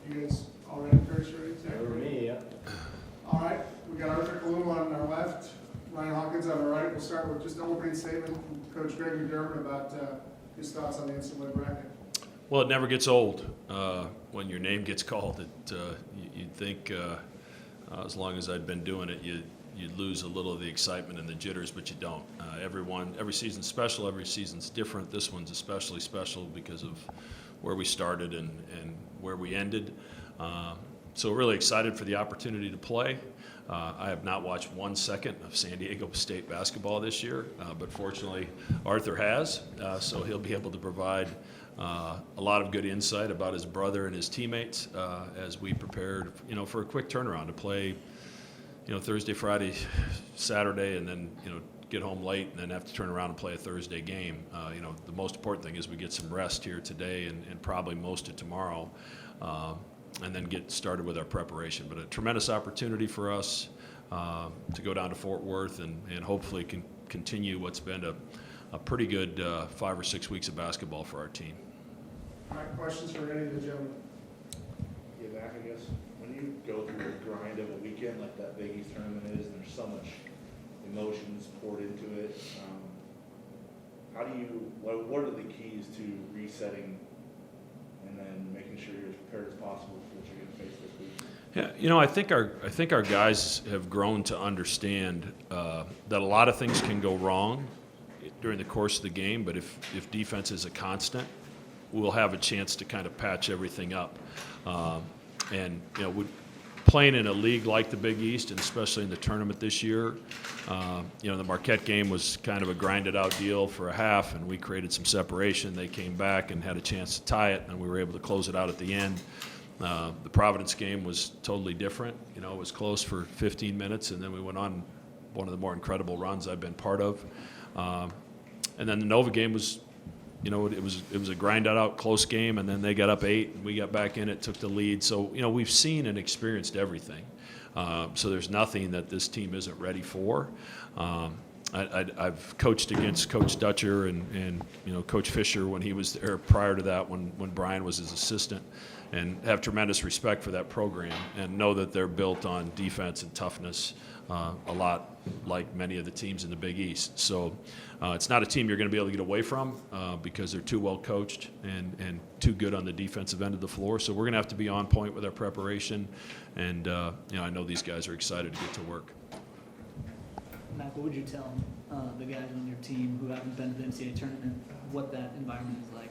You guys all ready, Curtis? Ready? For me, yeah. All right, we got Arthur Kaluma on our left, Ryan Hawkins on our right. We'll start with just an opening statement from Coach Greg McDermott about his thoughts on the NCAA bracket. Well, it never gets old when your name gets called. You'd think as long as I'd been doing it, you'd lose a little of the excitement and the jitters, but you don't. Every season's special, every season's different. This one's especially special because of where we started and where we ended. So really excited for the opportunity to play. I have not watched 1 second of San Diego State basketball this year, but fortunately Arthur has, so he'll be able to provide a lot of good insight about his brother and his teammates as we prepared, for a quick turnaround to play, Thursday, Friday, Saturday, and then, get home late and then have to turn around and play a Thursday game. The most important thing is we get some rest here today and probably most of tomorrow, and then get started with our preparation. But a tremendous opportunity for us to go down to Fort Worth and hopefully continue what's been a pretty good 5 or 6 weeks of basketball for our team. All right, questions for any of the gentlemen? Yeah, back, I guess, when you go through the grind of a weekend like that Big East tournament is, and there's so much emotions poured into it, what are the keys to resetting and then making sure you're as prepared as possible for what you're going to face this week? Yeah, I think our guys have grown to understand that a lot of things can go wrong during the course of the game, but if defense is a constant, we'll have a chance to kind of patch everything up. Playing in a league like the Big East, and especially in the tournament this year, the Marquette game was kind of a grinded-out deal for a half, and we created some separation. They came back and had a chance to tie it, and we were able to close it out at the end. The Providence game was totally different. It was close for 15 minutes, and then we went on one of the more incredible runs I've been part of. And then the Nova game was, it was a grinded-out close game, and then they got up 8, and we got back in it, took the lead. So, we've seen and experienced everything. So there's nothing that this team isn't ready for. I've coached against Coach Dutcher and Coach Fisher when he was there, prior to that when Brian was his assistant, and have tremendous respect for that program and know that they're built on defense and toughness, a lot like many of the teams in the Big East. So it's not a team you're going to be able to get away from because they're too well coached and too good on the defensive end of the floor. So we're going to have to be on point with our preparation, and I know these guys are excited to get to work. Mac, what would you tell the guys on your team who haven't been to the NCAA tournament what that environment is like?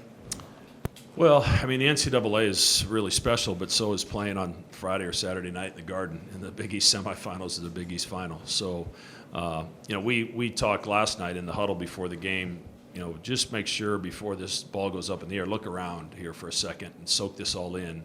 Well, the NCAA is really special, but so is playing on Friday or Saturday night in the Garden, and the Big East semifinals is the Big East final. So, we talked last night in the huddle before the game, just make sure before this ball goes up in the air, look around here for a second and soak this all in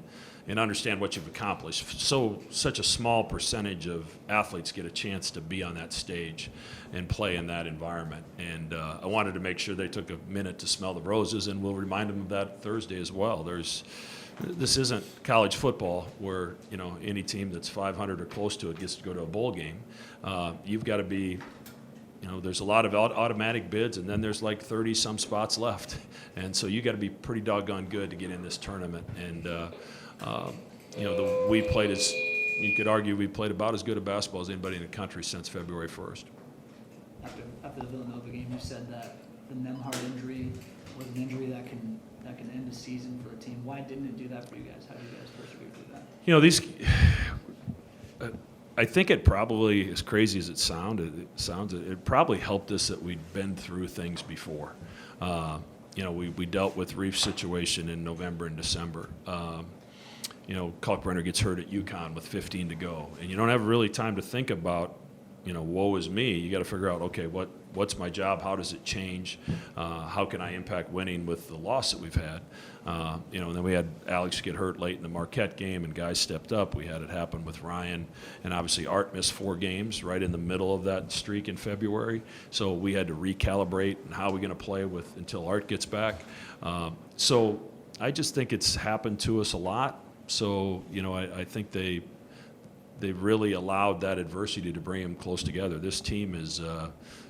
and understand what you've accomplished. So such a small percentage of athletes get a chance to be on that stage and play in that environment. And I wanted to make sure they took a minute to smell the roses, and we'll remind them of that Thursday as well. This isn't college football where, any team that's 500 or close to it gets to go to a bowl game. You've got to be, there's a lot of automatic bids, and then there's like 30-some spots left. And so you got to be pretty doggone good to get in this tournament. And, we played you could argue we played about as good a basketball as anybody in the country since February 1st. After the Villanova game, you said that the Nemhard injury was an injury that can end the season for a team. Why didn't it do that for you guys? How did you guys persevere through that? I think it probably, as crazy as it sounds, it probably helped us that we'd been through things before. We dealt with Reef's situation in November and December. Kalkbrenner gets hurt at UConn with 15 to go, and you don't have really time to think about, woe is me. You got to figure out, okay, what's my job? How does it change? How can I impact winning with the loss that we've had? And then we had Alex get hurt late in the Marquette game, and guys stepped up. We had it happen with Ryan, and obviously Art missed 4 games right in the middle of that streak in February. So we had to recalibrate and how we're going to play until Art gets back. So I just think it's happened to us a lot. So I think they've really allowed that adversity to bring them close together. This team is,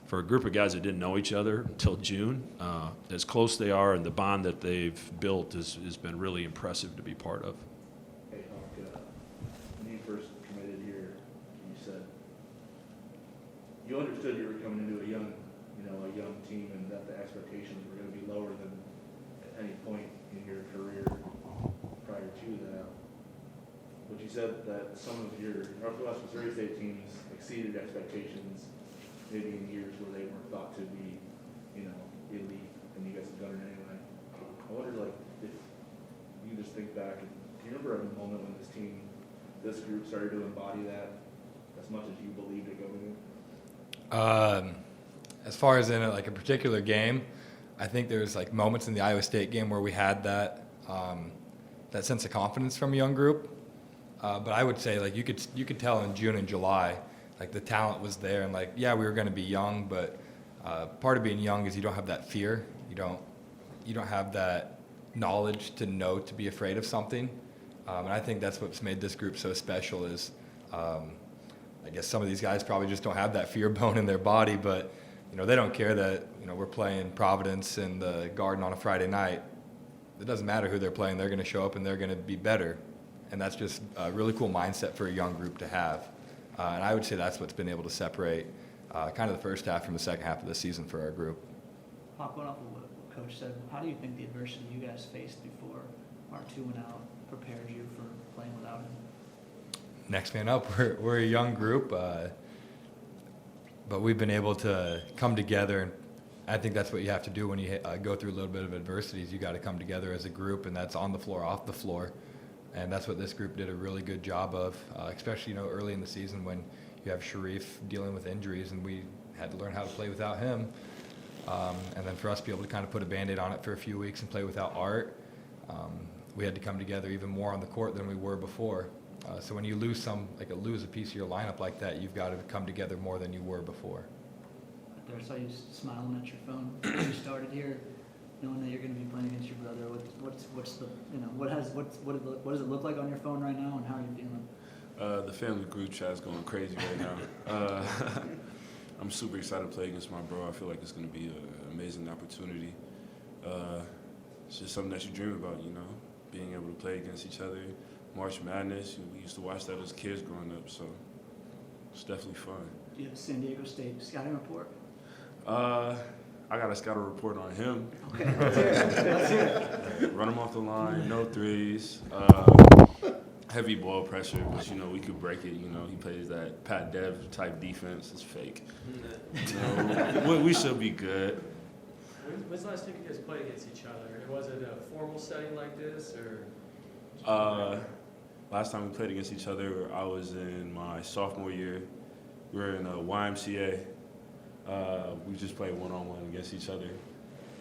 for a group of guys that didn't know each other until June, as close they are, and the bond that they've built has been really impressive to be part of. Hey, understood you were coming into a young team, and that the expectations were going to be lower than at any point in your career prior to that. But you said that some of your Northwest Missouri State teams exceeded expectations, maybe in years where they weren't thought to be, elite, and you guys have done it anyway. I wonder, if you just think back, do you remember a moment when this group started to embody that as much as you believed it going in? As far as in a particular game, I think there's moments in the Iowa State game where we had that sense of confidence from a young group. But I would say you could tell in June and July, the talent was there, and we were going to be young, but part of being young is you don't have that fear. You don't have that knowledge to know to be afraid of something. And I think that's what's made this group so special is I guess some of these guys probably just don't have that fear bone in their body, but they don't care that we're playing Providence in the Garden on a Friday night. It doesn't matter who they're playing; they're going to show up and they're going to be better, and that's just a really cool mindset for a young group to have. And I would say that's what's been able to separate kind of the first half from the second half of the season for our group. Pop, going off of what Coach said, how do you think the adversity you guys faced before R2 went out prepared you for playing without him? Next man up. We're a young group, but we've been able to come together, and I think that's what you have to do when you go through a little bit of adversity. Is you got to come together as a group, and that's on the floor, off the floor, and that's what this group did a really good job of, especially early in the season when you have Sharif dealing with injuries, and we had to learn how to play without him, and then for us to be able to kind of put a Band-Aid on it for a few weeks and play without Art, we had to come together even more on the court than we were before. So when you lose lose a piece of your lineup like that, you've got to come together more than you were before. I saw you smiling at your phone when you started here, knowing that you're going to be playing against your brother. What does it look like on your phone right now, and how are you feeling? The family group chat's going crazy right now. I'm super excited to play against my bro. I feel like it's going to be an amazing opportunity. It's just something that you dream about, being able to play against each other. March Madness, we used to watch that as kids growing up, so it's definitely fun. Do you have a San Diego State scouting report? I got a scouting report on him. Okay, let's hear it. Run him off the line, no threes, heavy ball pressure, but we could break it. He plays that Pat Dev type defense. It's fake. We should be good. When's the last time you guys played against each other? Was it a formal setting like this, or? Last time we played against each other, I was in my sophomore year. We were in a YMCA. We just played one-on-one against each other.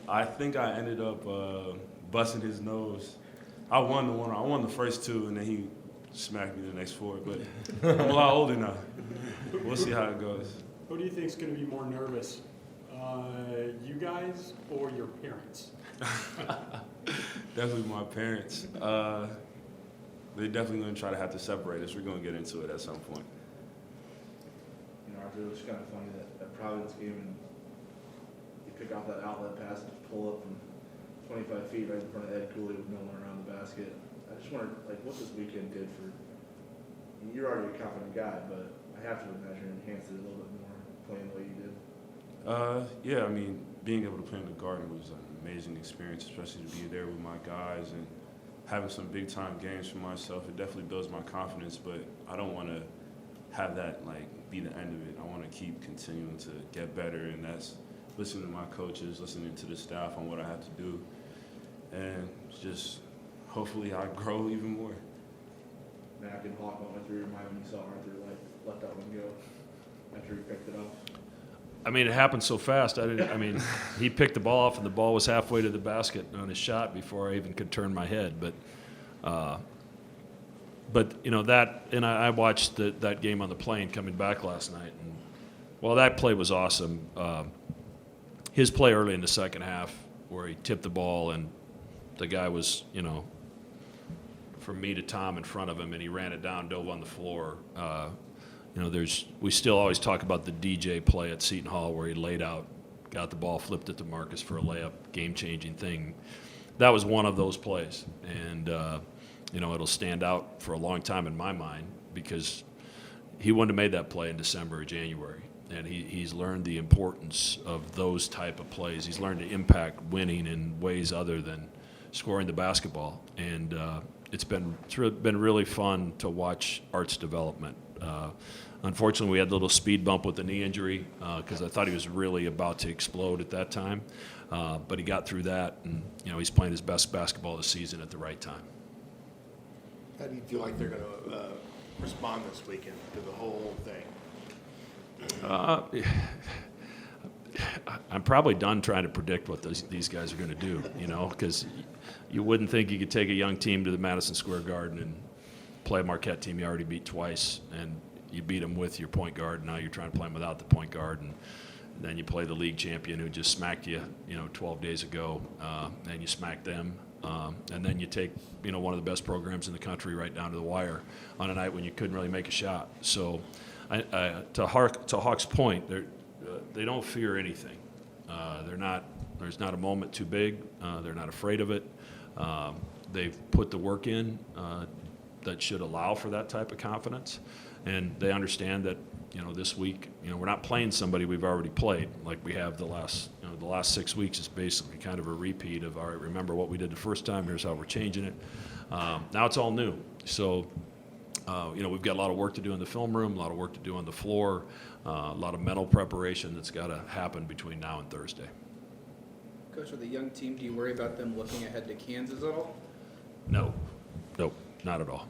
I think I ended up busting his nose. I won the first two, and then he smacked me the next four. But I'm a lot older now. We'll see how it goes. Who do you think is going to be more nervous, you guys or your parents? Definitely my parents. They're definitely going to try to have to separate us. We're going to get into it at some point. Arthur, it was kind of funny that Providence game, and you pick off that outlet pass and just pull up from 25 feet right in front of Ed Cooley with no one around the basket. I just wondered, what this weekend did for – you're already a confident guy, but I have to imagine it enhanced it a little bit more playing the way you did. Yeah, being able to play in the Garden was an amazing experience, especially to be there with my guys and having some big-time games for myself. It definitely builds my confidence, but I don't want to have that, be the end of it. I want to keep continuing to get better, and that's listening to my coaches, listening to the staff on what I have to do, and just hopefully I grow even more. Mac and Hawk went through your mind when you saw Arthur let that one go after he picked it up. It happened so fast. He picked the ball off, and the ball was halfway to the basket on his shot before I even could turn my head. But I watched that game on the plane coming back last night, and that play was awesome. His play early in the second half, where he tipped the ball, and the guy was, from me to Tom in front of him, and he ran it down, dove on the floor. We still always talk about the DJ play at Seton Hall where he laid out, got the ball, flipped it to Marcus for a layup, game-changing thing. That was one of those plays, and it'll stand out for a long time in my mind because he wouldn't have made that play in December or January. And he's learned the importance of those type of plays. He's learned to impact winning in ways other than scoring the basketball. And it's been really fun to watch Art's development. Unfortunately, we had a little speed bump with the knee injury because I thought he was really about to explode at that time. But he got through that, and he's playing his best basketball this season at the right time. How do you feel like they're going to respond this weekend to the whole thing? I'm probably done trying to predict what these guys are going to do, because you wouldn't think you could take a young team to the Madison Square Garden and play a Marquette team you already beat twice, and you beat them with your point guard. Now you're trying to play them without the point guard, and then you play the league champion who just smacked you, 12 days ago, and you smack them. And then you take, one of the best programs in the country right down to the wire on a night when you couldn't really make a shot. So, to Hawk's point, they don't fear anything. There's not a moment too big. They're not afraid of it. They've put the work in that should allow for that type of confidence, and they understand that this week we're not playing somebody we've already played like we have the last 6 weeks. Is basically kind of a repeat of, all right, remember what we did the first time, here's how we're changing it. Now it's all new, so we've got a lot of work to do in the film room, a lot of work to do on the floor, a lot of mental preparation that's got to happen between now and Thursday. Coach, with a young team, do you worry about them looking ahead to Kansas at all? No, not at all.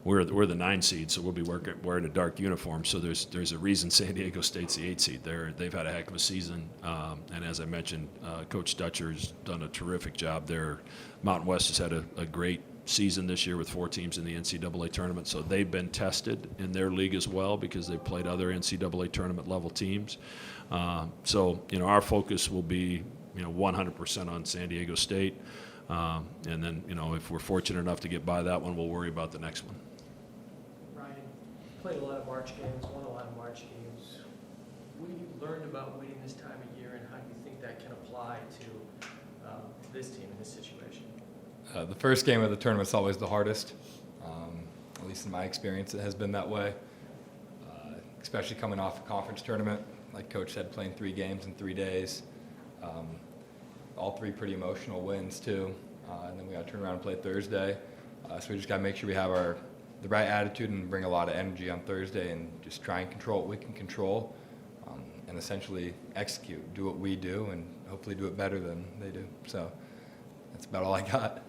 We're the 9 seed, so we'll be wearing a dark uniform. So there's a reason San Diego State's the 8 seed. They've had a heck of a season, and as I mentioned, Coach Dutcher's done a terrific job there. Mountain West has had a great season this year with 4 teams in the NCAA tournament, so they've been tested in their league as well because they've played other NCAA tournament level teams. So our focus will be 100% on San Diego State, and then if we're fortunate enough to get by that one, we'll worry about the next one. Ryan, played a lot of March games, won a lot of March games. What have you learned about winning this time of year, and how do you think that can apply to this team in this situation? The first game of the tournament is always the hardest. At least in my experience, it has been that way. Especially coming off a conference tournament, like Coach said, playing 3 games in 3 days. All 3 pretty emotional wins too. And then we got to turn around and play Thursday. So we just got to make sure we have the right attitude and bring a lot of energy on Thursday and just try and control what we can control, and essentially execute, do what we do, and hopefully do it better than they do. So that's about all I got.